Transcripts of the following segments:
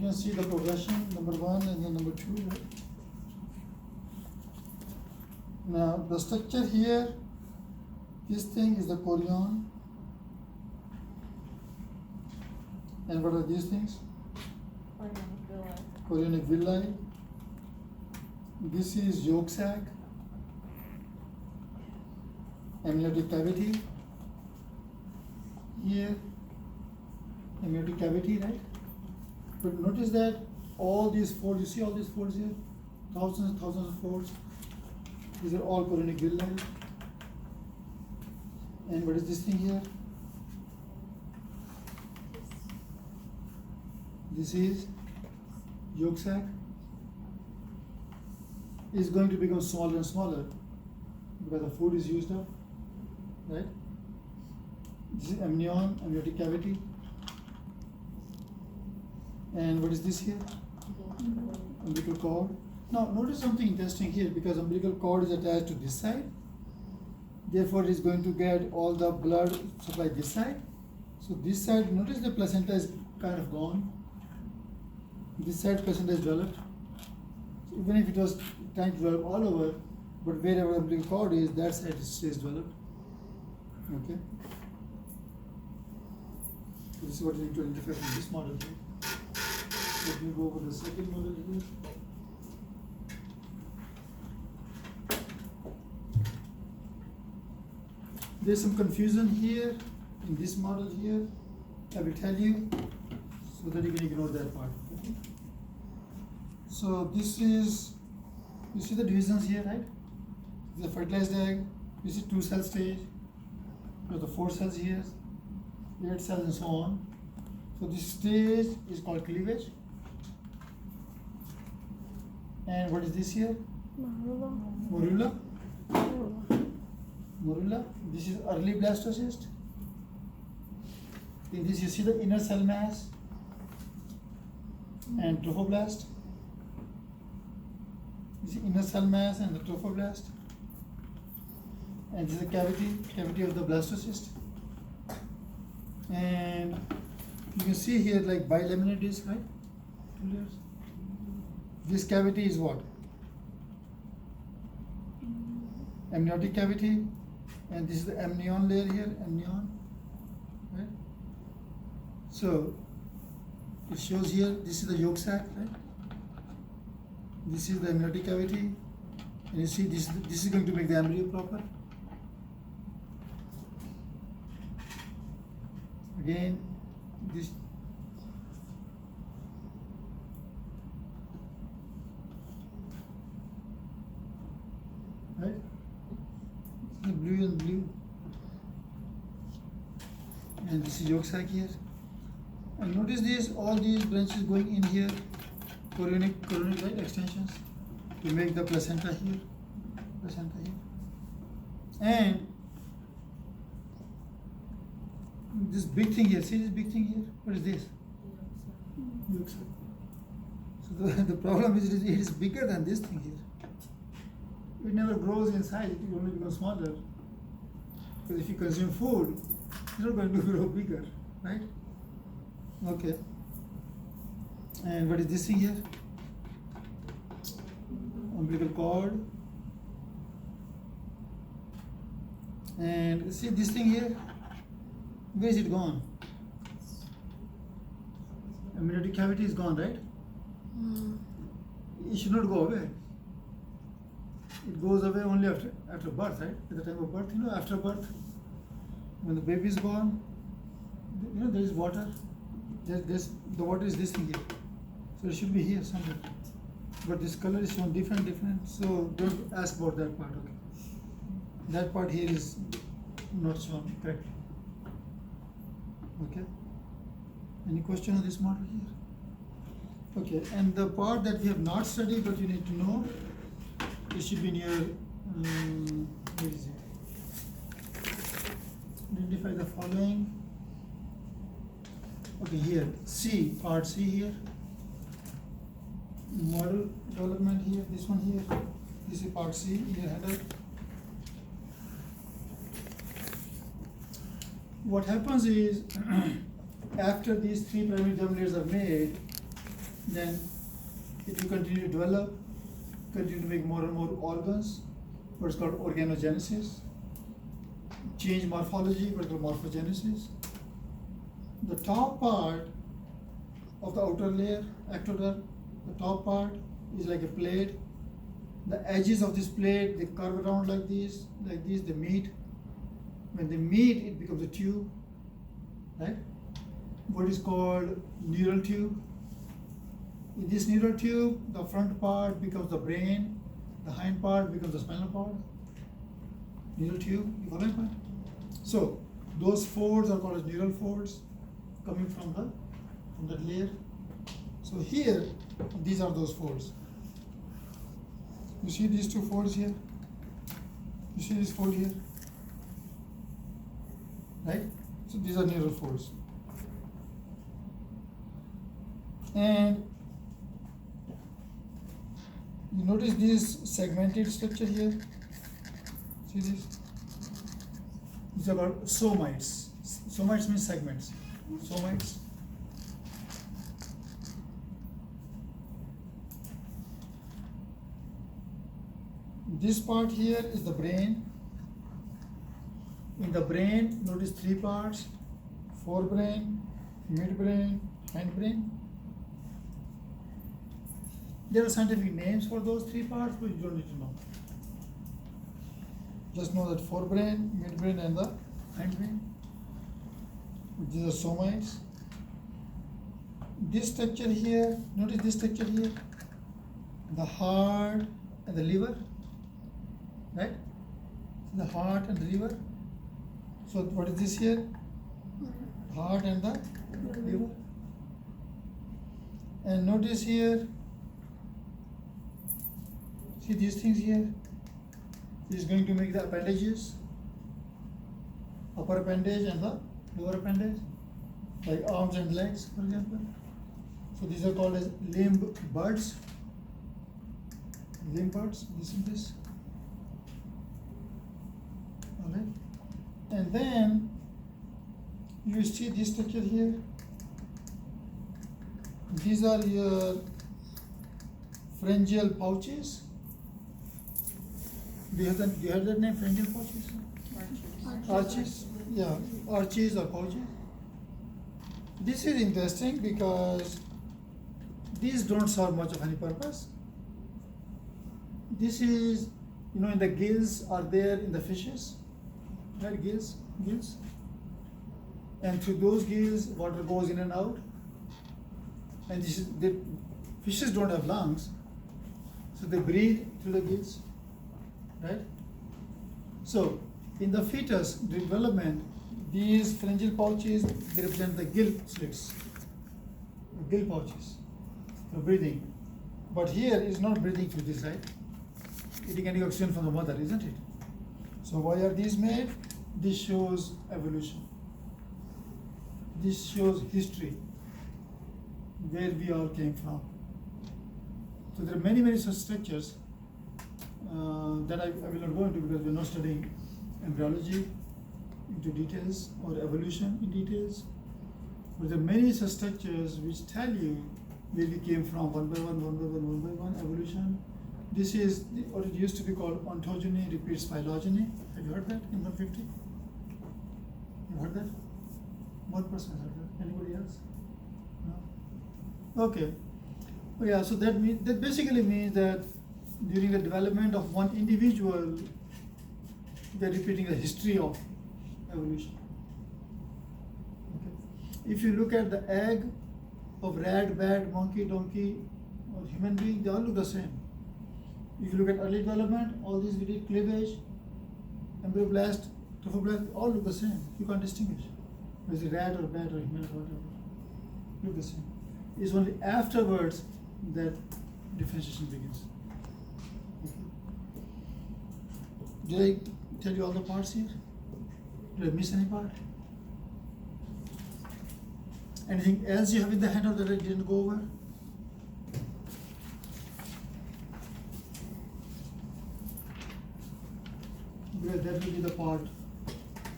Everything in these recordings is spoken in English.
can see the progression, number 1 and then number 2, right? Now the structure here, this thing is the chorion. And what are these things? Chorionic villi. This is yolk sac, amniotic cavity. Here, amniotic cavity, right? But notice that all these folds, you see all these folds here? Thousands and thousands of folds. These are all chorionic villi. And what is this thing here? This is yolk sac. Is going to become smaller and smaller because the food is used up, right? This is amnion, amniotic cavity. And what is this here? Umbilical cord. Now notice something interesting here, because umbilical cord is attached to this side. Therefore it is going to get all the blood supply this side. So this side, notice the placenta is kind of gone. This side placenta is developed. So even if it was trying to develop all over, but wherever the umbilical cord is, that side stays developed. Okay. So this is what you need to identify from this model here. Let me go over the second model here. There's some confusion here in this model here. I will tell you so that you can ignore that part. Okay? So this is, you see the divisions here, right? This is a fertilized egg. You see 2 cell stage. You have the 4 cells here, 8 cells and so on. So this stage is called cleavage. And what is this here? Morula. Morula. This is early blastocyst. In this you see the inner cell mass and trophoblast. This is inner cell mass and the trophoblast. And this is the cavity of the blastocyst. And you can see here like bilaminar disc, right? 2 layers. This cavity is what? Amniotic cavity. And this is the amnion layer here, amnion, right? So it shows here, this is the yolk sac, right? This is the amniotic cavity, and you see this is going to make the embryo proper. Again, this right? The blue and blue, and this is yolk sac here. And notice this, all these branches going in here, chorionic right, extensions to make the placenta here, and this big thing here. See this big thing here? What is this? Yolk sac. So the problem is it is bigger than this thing here. It never grows in size, it only becomes smaller. Because if you consume food, it's not going to grow bigger, right? Okay. And what is this thing here? Umbilical cord. And see this thing here? Where is it gone? Amniotic cavity is gone, right? It should not go away. It goes away only after birth, right? At the time of birth, after birth, when the baby is born, there is water. The water is this thing here. So it should be here somewhere. But this color is shown different. So don't ask about that part, okay? That part here is not shown correctly. Okay? Any question on this model here? Okay, and the part that we have not studied but you need to know, it should be in your, where is it? Identify the following. Okay, here, C, part C here. Model development here, this one here. This is part C, here header. What happens is, after these 3 primary germ layers are made, Then it will continue to develop, continue to make more and more organs, what's called organogenesis, change morphology, what's called morphogenesis. The top part of the outer layer, ectoderm, the top part is like a plate. The edges of this plate, they curve around like this, they meet. When they meet, it becomes a tube, right? What is called neural tube. In this neural tube, the front part becomes the brain, the hind part becomes the spinal cord. Neural tube, you follow me? So those folds are called as neural folds, coming from that layer. So here, these are those folds. You see these two folds here? You see this fold here? Right? So these are neural folds. And you notice this segmented structure here? See this? These are called somites. Somites means segments. Somites. This part here is the brain. In the brain, notice three parts: forebrain, midbrain, hindbrain. There are scientific names for those three parts, but you don't need to know. Just know that forebrain, midbrain, and the hindbrain. These are somites. This structure here, notice this structure here, the heart and the liver, right? The heart and the liver. So what is this here? Heart and the liver. And notice here, see these things here? This is going to make the appendages, upper appendage and the lower appendage, like arms and legs, for example. So these are called as limb buds. Limb buds, this and this. Alright. And then you see this structure here. These are your pharyngeal pouches. Do you have that name, pharyngeal pouches? Arches. Yeah, arches or pouches. This is interesting because these don't serve much of any purpose. This is, in the gills are there in the fishes, right? Gills. And through those gills, water goes in and out. And the fishes don't have lungs, so they breathe through the gills, right? So in the fetus development, these pharyngeal pouches, they represent the gill slits, gill pouches for breathing. But here it's not breathing through this, right? It is getting oxygen from the mother, isn't it? So why are these made? This shows evolution. This shows history, where we all came from. So there are many such structures that I will not go into because we're not studying embryology into details or evolution in details. But there are many such structures which tell you where we came from, one by one, evolution. This is what it used to be called ontogeny repeats phylogeny. Have you heard that in 150? You heard that? One person heard that. Anybody else? No? Okay. Oh yeah, so that basically means that during the development of one individual, they're repeating the history of evolution. Okay. If you look at the egg of rat, bat, monkey, donkey, or human being, they all look the same. If you look at early development, all these we did cleavage, embryoblast, trophoblast, all look the same. You can't distinguish. Whether it's a rat or bat or human or whatever, look the same. It's only afterwards that differentiation begins. Okay. Did I tell you all the parts here? Did I miss any part? Anything else you have in the handout that I didn't go over? Because that will be the part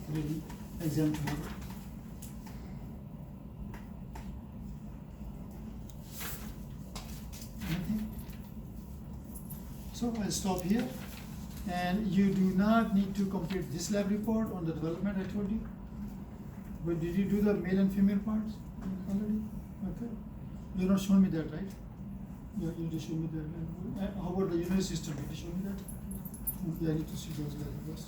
for the exam tomorrow. So I'll stop here. And you do not need to complete this lab report on the development I told you. But did you do the male and female parts already? Okay. You're not showing me that, right? Yeah, you need to show me that. How about the unit system? Did you show me that? Yeah, I need to see those labs.